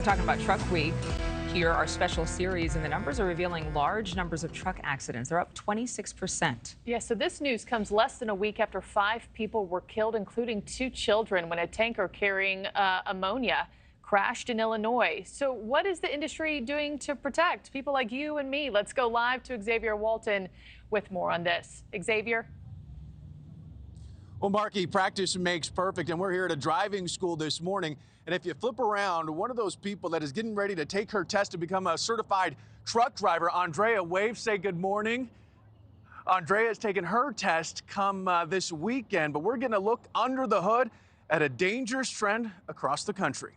Talking about Truck Week, here our special series, and the numbers are revealing large numbers of truck accidents. They're up 26%. Yeah, so this news comes less than a week after 5 people were killed, including 2 children, when a tanker carrying ammonia crashed in Illinois. So what is the industry doing to protect people like you and me? Let's go live to Xavier Walton with more on this. Xavier? Well, Markie, practice makes perfect, and we're here at a driving school this morning. And if you flip around, one of those people that is getting ready to take her test to become a certified truck driver, Andrea, wave, say good morning. Andrea is taking her test come this weekend, but we're getting a look under the hood at a dangerous trend across the country.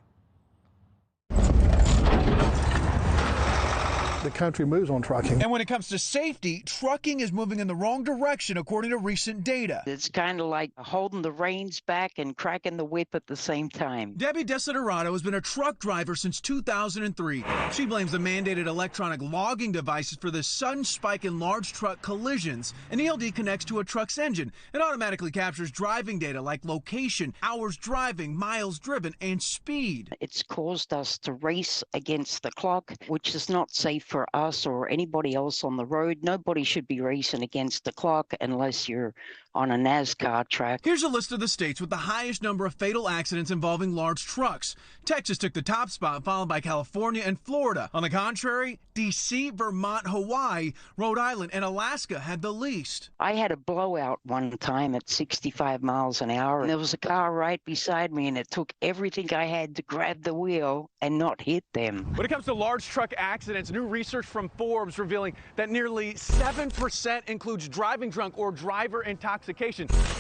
The country moves on trucking. And when it comes to safety, trucking is moving in the wrong direction, according to recent data. It's kind of like holding the reins back and cracking the whip at the same time. Debbie Desiderato has been a truck driver since 2003. She blames the mandated electronic logging devices for the sudden spike in large truck collisions. An ELD connects to a truck's engine and automatically captures driving data like location, hours driving, miles driven, and speed. It's caused us to race against the clock, which is not safe for us or anybody else on the road. Nobody should be racing against the clock unless you're on a NASCAR track. Here's a list of the states with the highest number of fatal accidents involving large trucks. Texas took the top spot, followed by California and Florida. On the contrary, D.C., Vermont, Hawaii, Rhode Island, and Alaska had the least. I had a blowout one time at 65 miles an hour, and there was a car right beside me, and it took everything I had to grab the wheel and not hit them. When it comes to large truck accidents, new research from Forbes revealing that nearly 7% includes driving drunk or driver intoxication.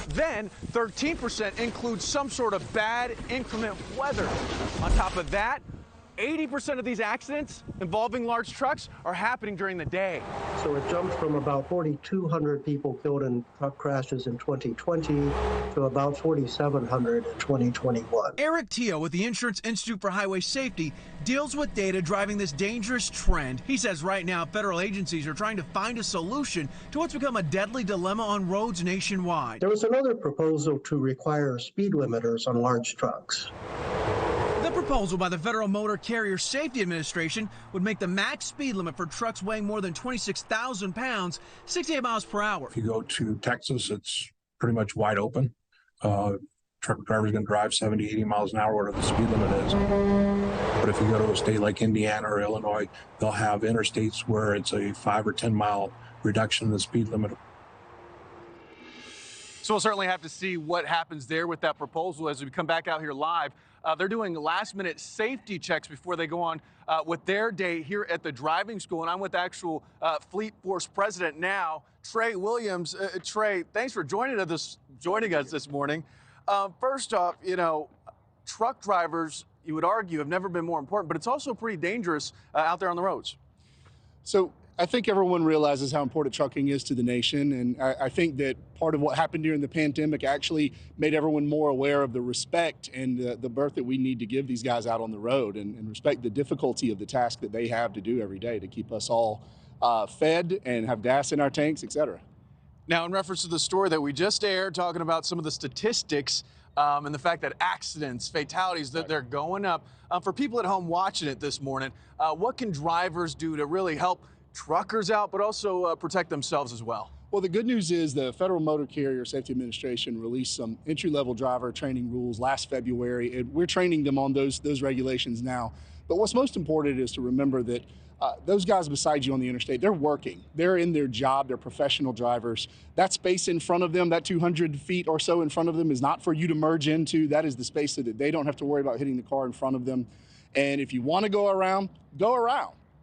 Then 13% includes some sort of bad inclement weather. On top of that, 80% of these accidents involving large trucks are happening during the day. So it jumped from about 4,200 people killed in truck crashes in 2020 to about 4,700 in 2021. Eric Teo with the Insurance Institute for Highway Safety deals with data driving this dangerous trend. He says right now federal agencies are trying to find a solution to what's become a deadly dilemma on roads nationwide. There was another proposal to require speed limiters on large trucks. The proposal by the Federal Motor Carrier Safety Administration would make the max speed limit for trucks weighing more than 26,000 pounds 68 miles per hour. If you go to Texas, it's pretty much wide open. Truck drivers can drive 70, 80 miles an hour, whatever the speed limit is. But if you go to a state like Indiana or Illinois, they'll have interstates where it's a 5 or 10 mile reduction in the speed limit. So we'll certainly have to see what happens there with that proposal as we come back out here live. They're doing last-minute safety checks before they go on with their day here at the driving school. And I'm with actual Fleet Force President now, Trey Williams. Trey, thanks for joining us this morning. First off, you know, truck drivers, you would argue, have never been more important, but it's also pretty dangerous out there on the roads. So I think everyone realizes how important trucking is to the nation, and I think that part of what happened during the pandemic actually made everyone more aware of the respect and the berth that we need to give these guys out on the road, and respect the difficulty of the task that they have to do every day to keep us all fed and have gas in our tanks, etc. Now, in reference to the story that we just aired, talking about some of the statistics and the fact that accidents, fatalities, that they're going up. For people at home watching it this morning, what can drivers do to really help truckers out, but also protect themselves as well? Well, the good news is the Federal Motor Carrier Safety Administration released some entry-level driver training rules last February, and we're training them on those regulations now. But what's most important is to remember that those guys beside you on the interstate, they're working. They're in their job. They're professional drivers. That space in front of them, that 200 feet or so in front of them, is not for you to merge into. That is the space so that they don't have to worry about hitting the car in front of them. And if you want to go around,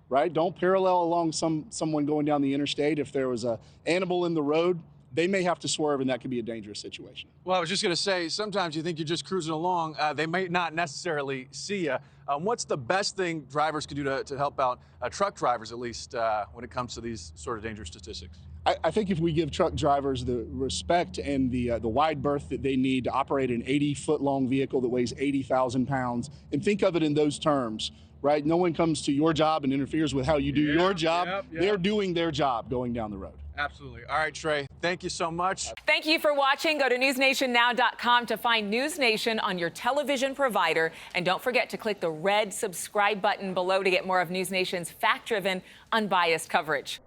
right? Don't parallel along someone going down the interstate. If there was an animal in the road, they may have to swerve, and that could be a dangerous situation. Well, I was just going to say, sometimes you think you're just cruising along. They may not necessarily see you. What's the best thing drivers can do to help out truck drivers, at least when it comes to these sort of dangerous statistics? I think if we give truck drivers the respect and the wide berth that they need to operate an 80-foot-long vehicle that weighs 80,000 pounds, and think of it in those terms, right? No one comes to your job and interferes with how you do your job. They're doing their job going down the road. Absolutely. All right, Trey, thank you so much. Thank you for watching. Go to newsnationnow.com to find News Nation on your television provider. And don't forget to click the red subscribe button below to get more of News Nation's fact-driven, unbiased coverage.